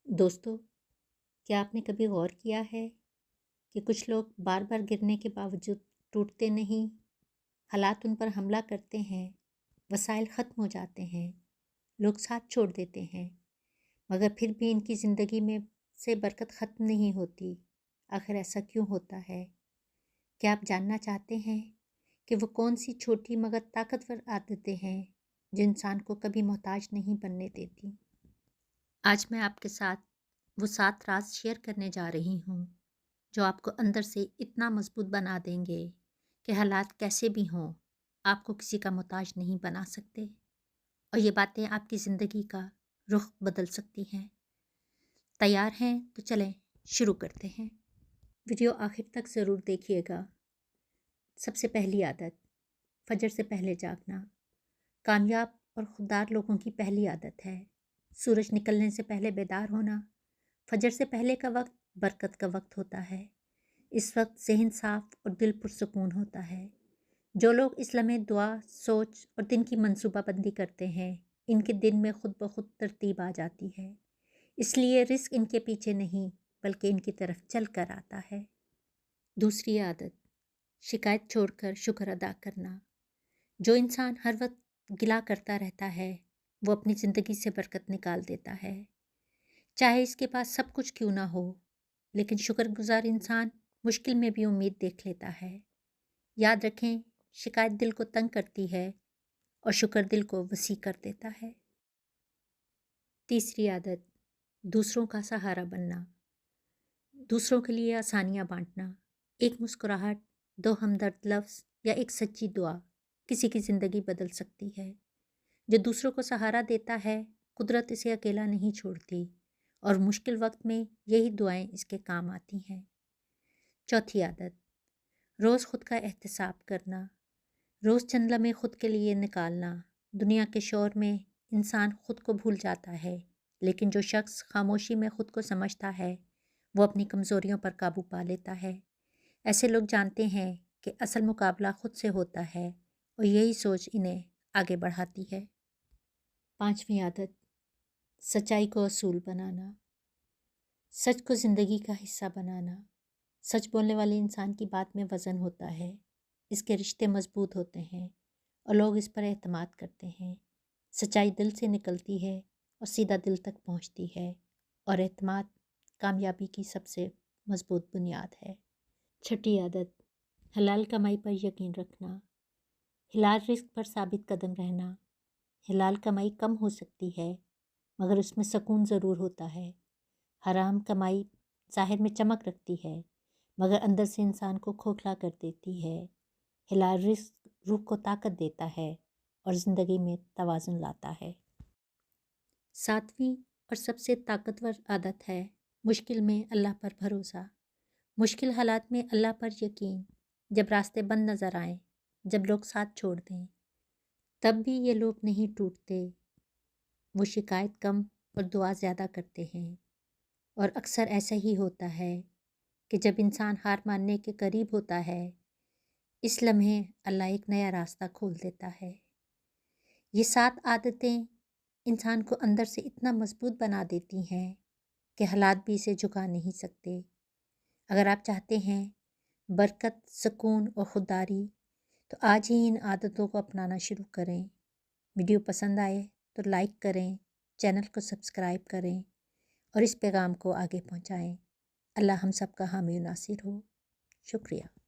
دوستو، کیا آپ نے کبھی غور کیا ہے کہ کچھ لوگ بار بار گرنے کے باوجود ٹوٹتے نہیں؟ حالات ان پر حملہ کرتے ہیں، وسائل ختم ہو جاتے ہیں، لوگ ساتھ چھوڑ دیتے ہیں، مگر پھر بھی ان کی زندگی میں سے برکت ختم نہیں ہوتی۔ آخر ایسا کیوں ہوتا ہے؟ کیا آپ جاننا چاہتے ہیں کہ وہ کون سی چھوٹی مگر طاقتور عادتیں ہیں جو انسان کو کبھی محتاج نہیں بننے دیتی؟ آج میں آپ کے ساتھ وہ 7 راز شیئر کرنے جا رہی ہوں جو آپ کو اندر سے اتنا مضبوط بنا دیں گے کہ حالات کیسے بھی ہوں آپ کو کسی کا محتاج نہیں بنا سکتے، اور یہ باتیں آپ کی زندگی کا رخ بدل سکتی ہیں۔ تیار ہیں تو چلیں شروع کرتے ہیں۔ ویڈیو آخر تک ضرور دیکھیے گا۔ سب سے پہلی عادت، فجر سے پہلے جاگنا۔ کامیاب اور خوددار لوگوں کی پہلی عادت ہے سورج نکلنے سے پہلے بیدار ہونا۔ فجر سے پہلے کا وقت برکت کا وقت ہوتا ہے۔ اس وقت ذہن صاف اور دل پرسکون ہوتا ہے۔ جو لوگ اس لمحے دعا، سوچ اور دن کی منصوبہ بندی کرتے ہیں، ان کے دن میں خود بخود ترتیب آ جاتی ہے۔ اس لیے رزق ان کے پیچھے نہیں بلکہ ان کی طرف چل کر آتا ہے۔ دوسری عادت، شکایت چھوڑ کر شکر ادا کرنا۔ جو انسان ہر وقت گلہ کرتا رہتا ہے وہ اپنی زندگی سے برکت نکال دیتا ہے، چاہے اس کے پاس سب کچھ کیوں نہ ہو، لیکن شکر گزار انسان مشکل میں بھی امید دیکھ لیتا ہے۔ یاد رکھیں، شکایت دل کو تنگ کرتی ہے اور شکر دل کو وسیع کر دیتا ہے۔ تیسری عادت، دوسروں کا سہارا بننا۔ دوسروں کے لیے آسانیاں بانٹنا۔ ایک مسکراہٹ، 2 ہمدرد لفظ یا ایک سچی دعا کسی کی زندگی بدل سکتی ہے۔ جو دوسروں کو سہارا دیتا ہے، قدرت اسے اکیلا نہیں چھوڑتی، اور مشکل وقت میں یہی دعائیں اس کے کام آتی ہیں۔ چوتھی عادت، روز خود کا احتساب کرنا۔ روز چند لمحے خود کے لیے نکالنا۔ دنیا کے شور میں انسان خود کو بھول جاتا ہے، لیکن جو شخص خاموشی میں خود کو سمجھتا ہے وہ اپنی کمزوریوں پر قابو پا لیتا ہے۔ ایسے لوگ جانتے ہیں کہ اصل مقابلہ خود سے ہوتا ہے، اور یہی سوچ انہیں آگے بڑھاتی ہے۔ پانچویں عادت، سچائی کو اصول بنانا۔ سچ کو زندگی کا حصہ بنانا۔ سچ بولنے والے انسان کی بات میں وزن ہوتا ہے، اس کے رشتے مضبوط ہوتے ہیں اور لوگ اس پر اعتماد کرتے ہیں۔ سچائی دل سے نکلتی ہے اور سیدھا دل تک پہنچتی ہے، اور اعتماد کامیابی کی سب سے مضبوط بنیاد ہے۔ چھٹی عادت، حلال کمائی پر یقین رکھنا۔ حلال رزق پر ثابت قدم رہنا۔ حلال کمائی کم ہو سکتی ہے مگر اس میں سکون ضرور ہوتا ہے۔ حرام کمائی ظاہر میں چمک رکھتی ہے مگر اندر سے انسان کو کھوکھلا کر دیتی ہے۔ حلال رزق روح کو طاقت دیتا ہے اور زندگی میں توازن لاتا ہے۔ ساتویں اور سب سے طاقتور عادت ہے مشکل میں اللہ پر بھروسہ۔ مشکل حالات میں اللہ پر یقین۔ جب راستے بند نظر آئیں، جب لوگ ساتھ چھوڑ دیں، تب بھی یہ لوگ نہیں ٹوٹتے۔ وہ شکایت کم اور دعا زیادہ کرتے ہیں، اور اکثر ایسا ہی ہوتا ہے کہ جب انسان ہار ماننے کے قریب ہوتا ہے، اس لمحے اللہ ایک نیا راستہ کھول دیتا ہے۔ یہ 7 عادتیں انسان کو اندر سے اتنا مضبوط بنا دیتی ہیں کہ حالات بھی اسے جھکا نہیں سکتے۔ اگر آپ چاہتے ہیں برکت، سکون اور خودداری، تو آج ہی ان عادتوں کو اپنانا شروع کریں۔ ویڈیو پسند آئے تو لائک کریں، چینل کو سبسکرائب کریں اور اس پیغام کو آگے پہنچائیں۔ اللہ ہم سب کا حامی و ناصر ہو۔ شکریہ۔